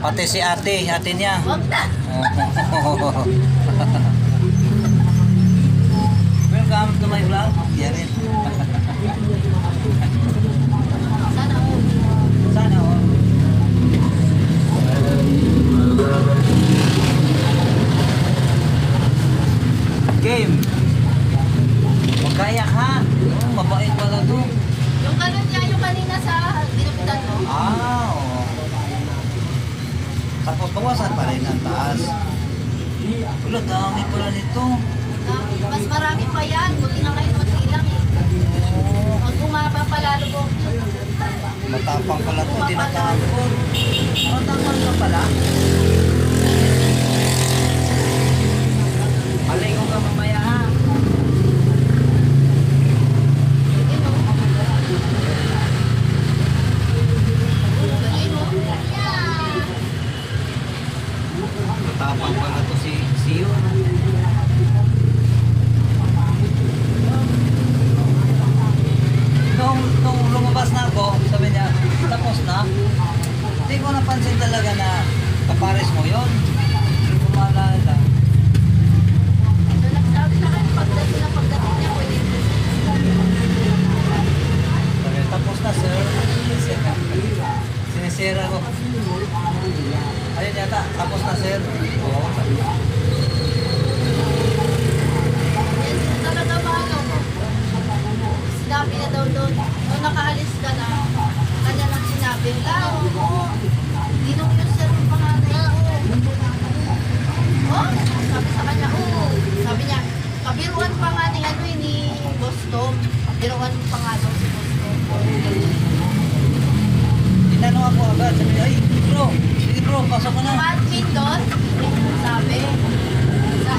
Pati si ate niya. Wag na. Welcome to my vlog. Yarin. Sana all. Sana all. Game. Magkayak ha. Oh, mabait pala to. Yung ganun niya, yung kanina sa binupitan mo. Oo. Tapos bawasan pa rin ang taas. Wala, dami pala nito. Mas marami pa yan. Buti na kayo matilang eh. Pag bumaba pa lalo po. Matapang pala to, tinatapon. Matapang ka pala. Palingo ka mamaya ha. Yun o. Ayun o. Matapang pala to si Sio. Nung lumabas na ako, sabi niya, tapos na. Hindi ko napansin talaga na kapares mo yun. Hindi ko maalala. Ito nagsabi sa akin, pagdating niya, pwede. Sabi, tapos na sir. Sinisira ko. Ayun yata, tapos na sir. Oo. Yan talaga ba ano ko? Sinabi na daw doon, nung nakaalis ka na, kanya lang sinabi, dinong yung sir yung panganay. Oh, sabi sa kanya, oo. Sabi niya, kabiruan pa nga ni ano ni Boss Tom. Kabiruan pa nga daw si Boss Tom. Tinanong ako agad, sabi niya, ay bro, sige bro, pasok ka Yung na. admin doon, sabi,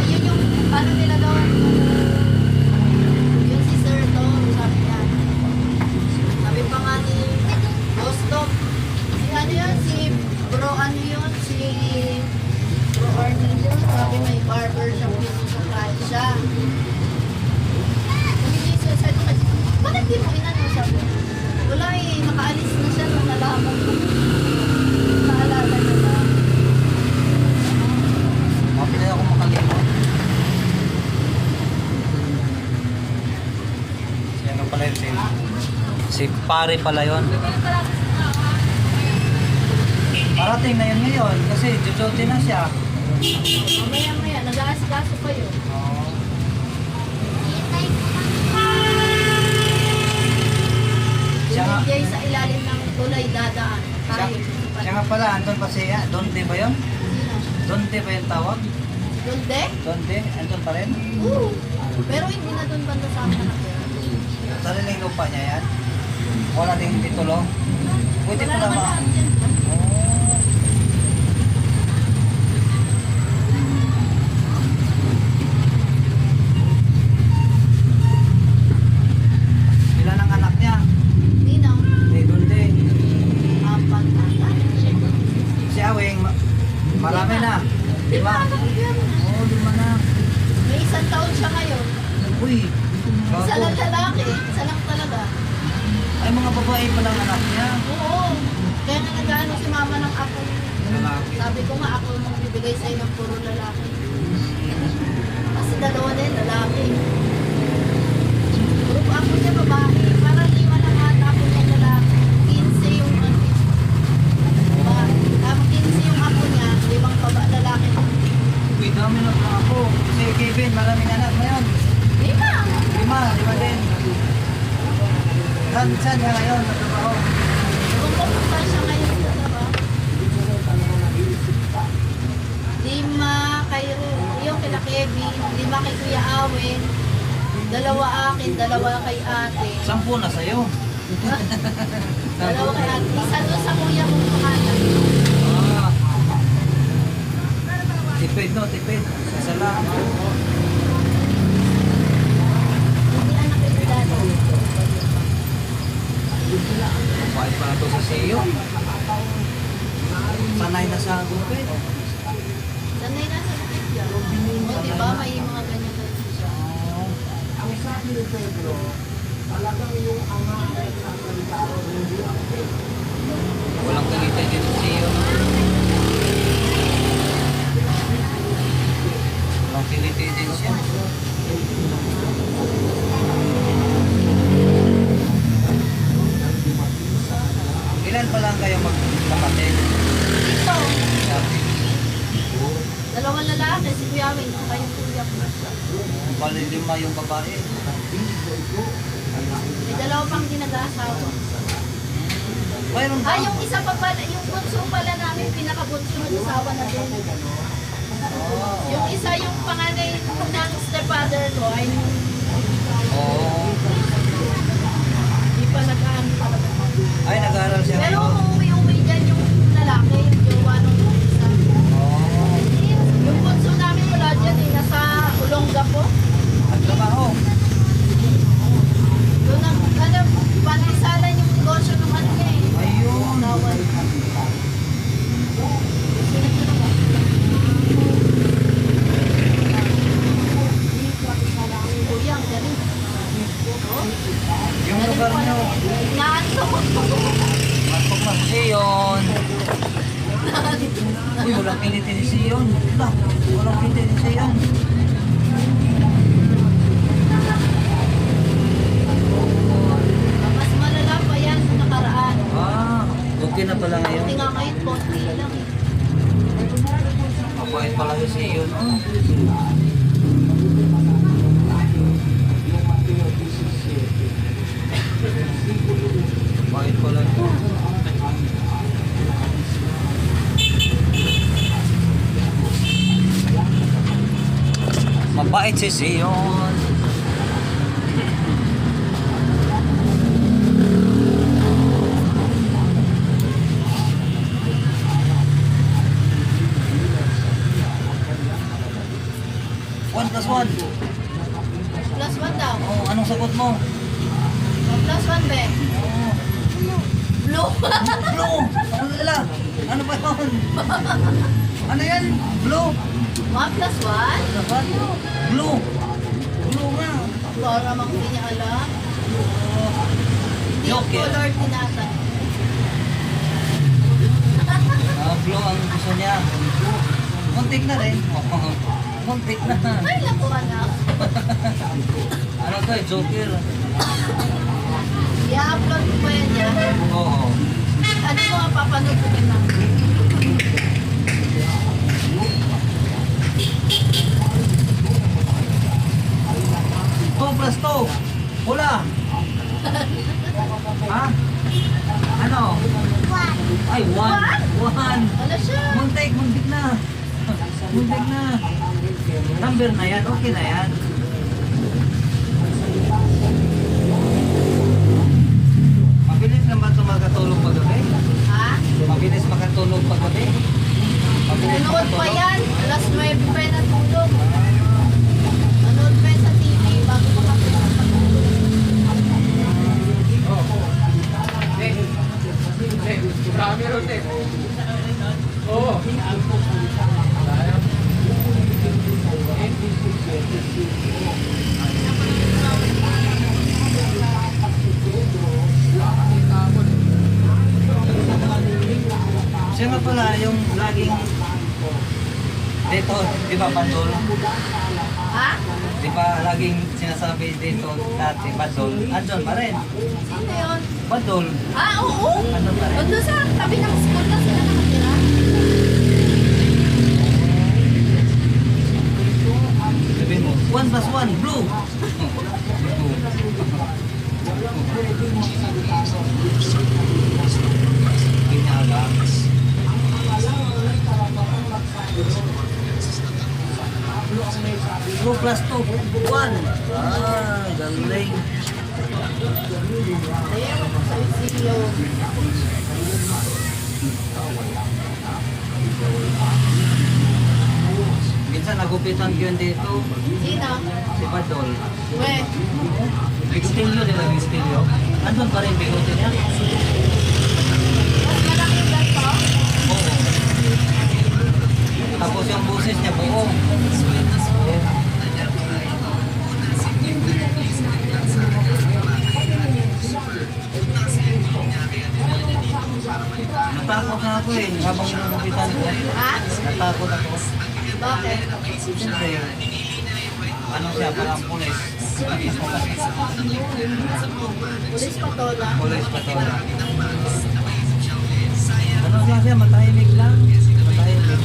yun yung, ano nila doon, yung si Sir Tom, sabi niya. Sabi pa nga ni Boss Tom, si ano yun, si Bro ano yun, si Bro Arnie yun, sabi may barber shop yun sa Francia. Hindi siya, sabi ko, bakit di mo inano, sabi, wala eh, nakaalis na siya nung nalaman ko. Naalala niya na. Mapilay ako makalimot. Si ano pala yun, si pare pala yun. Parating na yun ngayon kasi jujote na siya. Mamaya-maya, nag-aasikaso pa yun. Oo. Siya nga, Binigay sa ilalim ng tulay dadaan. Tayo. siya nga pala, andun pa siya. Donde ba yun? Donde ba yung tawag? Donde? Donde? Andun pa rin? Oo. Pero hindi na doon banda sa akin nakatira. Sariling lupa niya yan? Wala ding titulo? Pwede Wala pala naman ma... lahat yan. Oh. Ilan ang anak niya? Nino, Si Donde. apat ata. Si Awing, marami na. Lima Lima. anak yan. Oo, lima na. May isang taon siya ngayon. Uy, Isa bago. lang lalaki. Isa lang talaga. Ay, mga babae palang anak niya. Oo. Kaya nga nag-ano si mama ng ako. Lalaki. Sabi ko nga ako nung bibigay sa'yo ng puro lalaki. Kasi dalawa din lalaki. Puro ako niya babae. Parang lima na nga ako niya lalaki. 15 yung ano. Babae. Tapos 15 yung ako niya. 5 lalaki. Uy, dami na pala ako. Si Kevin, maraming anak na yun. Lima! Lima din. Saan siya ngayon? Nagtrabaho? Kung pupunta siya ngayon sa trabaho. 5 kay yung kila Kevin, 5 kay Kuya Awen, 2 akin, 2 kay ate. 10 na sa'yo. 2 kay ate. Isa doon sa kuya kong pangalan. Ah. Tipid no, tipid. Sasala. Hindi anak kay dati. Kumain pa na to sa CEO. Sanay na sa gupit. Sanay na sa sakit yan. O diba may mga ganyan na siya. Ang sabi ni Pedro, talagang yung ama ay sasalita o hindi ang Walang kalitay dito sa CEO. Dalawang lalaki, si Kuya Wing, saka yung kuya ko. Bali 5 yung babae. May dalawa pang di nag-aasawa. Mayroon pa. Yung isa pa pala, yung bunso pala namin, pinakabunso nag-asawa na din. Oh. Yung isa, yung panganay ng stepfather ko, ay Oh. hindi pa nag-ano talaga. Ay, nag-aaral siya Pero ngayon. umuwi dyan yung lalaki, yung jowa nung isa. Oh. Yung bunso namin wala dyan, nasa Olonga po. Ang trabaho. Doon ang, pantisalan yung negosyo ng ano niya eh. Ayun. Tawad. Kuya, ang galing. Yung lugar nyo. Naantok ko. Masok na si Sion. Uy, walang kiliti ni Sion. Wala. Walang kiliti ni Sion. Mas malala pa yan sa nakaraan. Ah, okay na pala ngayon. Buti nga ngayon, konti lang eh. Mabait pala si Sion. Oh. Mabait pala. Mabait si Sion. One plus one. Plus one daw. Oh, anong sagot mo? Plus one, be. Oh, Blue. blue. Ano ba yun? Ano yan? Blue. 1 plus 1? Dapat. Blue. Blue nga. Para mang hindi niya alam. Hindi yung Joker. color tinatan. Blue ang gusto niya. Muntik na rin. Muntik na. Ay, naku anak. Ano to eh, Joker. I-upload ko pa yan yan. Oo. Ano mo nga papanood ko na? 2 plus 2. Pula. Ha? Ano? Ay, 1. 1. Wala siya. Muntik na. Muntik na. Number na yan, okay na yan. Mabilis na ba ito makatulog paggabi? Ha? Mabilis makatulog paggabi? Mabilis Nanood pa makatulog? yan. Alas 9 pa yan natulog. Nanood pa yan sa TV bago makatulog. Siya nga pala yung laging dito, di ba Badol? Ha? Di ba laging sinasabi dito dati Badol? Andun pa rin. Sino yun? Badol. Ah, oo. Andun pa rin. Doon sa tabi ng school na sila nakatira. Sabihin mo, 1 plus 1, blue. Ginala. 2 plus 2, 1. Ah, galing. Ayun, sa CEO. Minsan nagupitan ko yun dito, Sino? si Badol. We. Bigotilyo nila, bigotilyo. Andun pa rin bigote niya? Mas malaki yung ganito. Oo. Tapos yung boses niya buo. Natakot na ako eh, habang nagupitan ko. Ha? Natakot ako. Bakit? Siyempre, ano siya, parang pulis. Pulis patola. Pulis pa to. Ano siya, matahimik lang. Matahimik.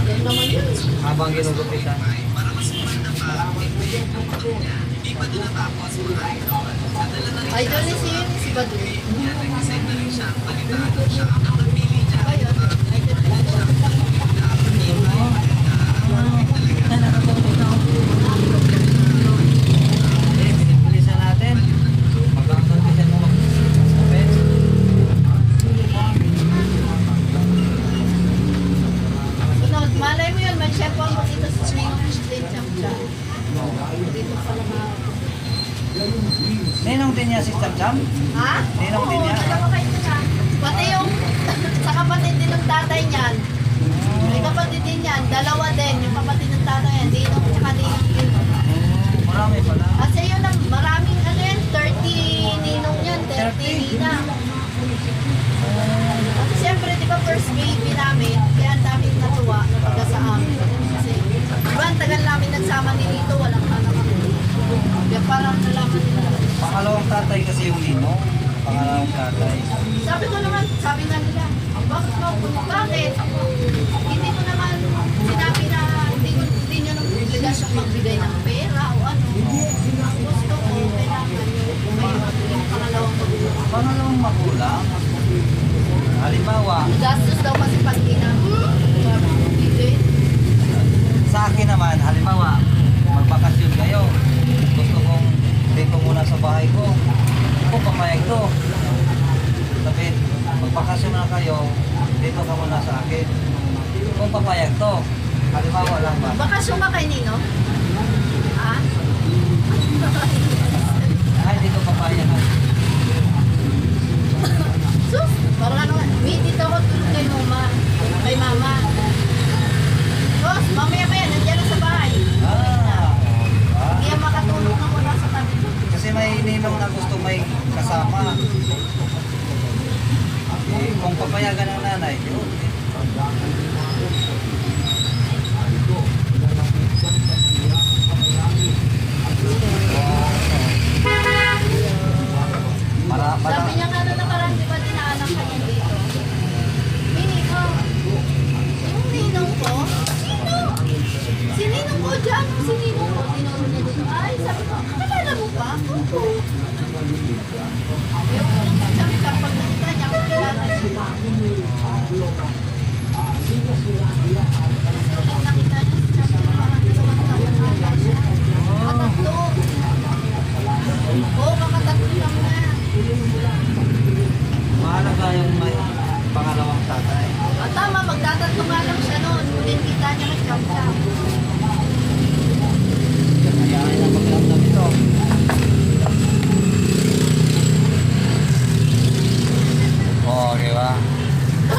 Yan naman yun. bang ginugupitan? Idol ni si Badu. Ayun, idol ni Eh, pinibilisan natin. Magkakasal mo mag-open. Sunod, malay mo yun, may chef mo dito sa swing din champ-champ. Dito pala na. Ninong din niya si Cham-Cham? Ha? Ninong din niya? Pati yung, sa kapatid din ng tatay niyan. May kapatid din yan, dalawa din, yung kapatid ng tatay yan, Dinong tsaka Ninong din. Marami pala. Kasi yun ang maraming ano yan, 30 Ninong yan, 30 Ninang. At siyempre, di ba first baby namin, kaya ang daming natuwa na taga sa amin. Kasi, di ba ang tagal namin nagsama ni Nito, walang anak ako. Kaya parang nalaman nila. Pangalawang tatay kasi yung Ninong. Pangalawang tatay. Sabi ko naman, sabi nga nila, bakit mo, bakit? Hindi ko naman sinabi na hindi nyo nang obligasyong magbigay ng pera o ano. Gusto ko, kailangan may pangalawang magulang. Pangalawang magulang. Halimbawa, Gastos daw kasi pag bigay. sa akin naman, halimbawa, magbakasyon kayo. Gusto kong dito muna sa bahay ko. Kung papayag to. Sabi, magbakasyon na kayo, dito ka muna sa akin. Kung papayag to. Halimbawa lang ba? Bakasyon ka kay Nino? Ha? Ay, dito papayag.